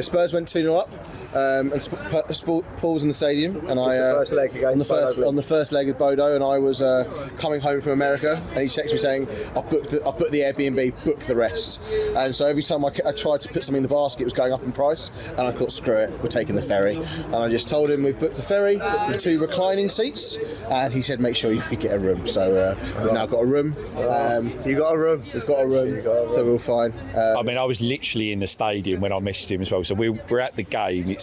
Spurs went 2-0 up, and Paul's in the stadium, and I first leg against on the first leg of Bodo, and I was coming home from America, and he texted me saying, "I've booked the Airbnb, book the rest." And so every time I tried to put something in the basket, it was going up in price, and I thought, screw it, we're taking the ferry. And I just told him we've booked the ferry with 2 reclining seats, and he said, make sure you get a room. So we've now got a room. So you got a room. We've got a room, so we're all fine. I mean, I was literally in the stadium when I messaged him as well. So we're at the game. I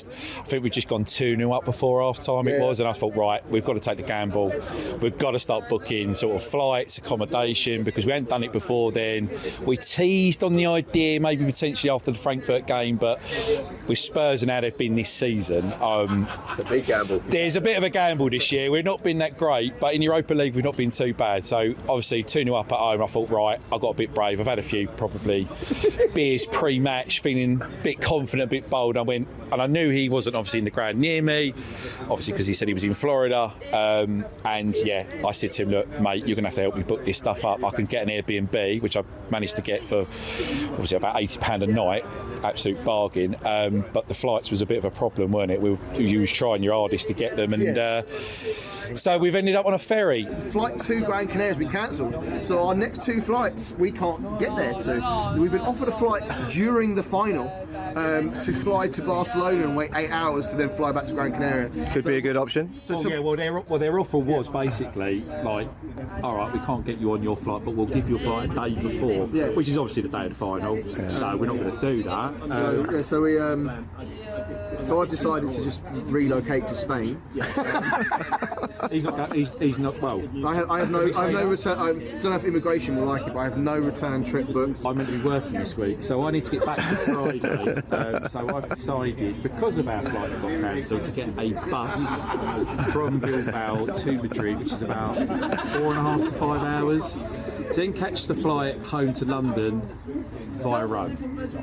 think we'd just gone 2-0 up before half time it was, and I thought, right, we've got to take the gamble. We've got to start booking sort of flights, accommodation, because we hadn't done it before then. We teased on the idea maybe potentially after the Frankfurt game, but with Spurs and how they've been this season, It's a big gamble. there's a bit of a gamble this year. We've not been that great, but in Europa League we've not been too bad. So obviously 2-0 up at home, I thought, right, I got a bit brave. I've had a few probably beers pre-match, feeling a bit confident, a bit bold. I went, and I knew he wasn't obviously in the ground near me, obviously because he said he was in Florida. And yeah, I said to him, look, mate, you're going to have to help me book this stuff up. I can get an Airbnb, which I managed to get for obviously about £80 a night, absolute bargain. But the flights was a bit of a problem, weren't it? You was trying your hardest to get them, and so we've ended up on a ferry. Flight to Gran Canaria has been cancelled, so our next 2 flights we can't get there to. We've been offered a flight during the final to fly to Barcelona and wait 8 hours to then fly back to Gran Canaria. Could be a good option. Their offer was basically like, all right, we can't get you on your flight, but we'll give you a flight a day before, which is obviously the day of the final. So we're not going to do that. So I've decided to just relocate to Spain. He's not well. I have no return. I don't know if immigration will like it, but I have no return trip booked. I'm meant to be working this week, so I need to get back to Friday. So I've decided, because of our flight that got cancelled, to get a bus from Bilbao to Madrid, which is about 4.5 to 5 hours. Then catch the flight home to London via Rome.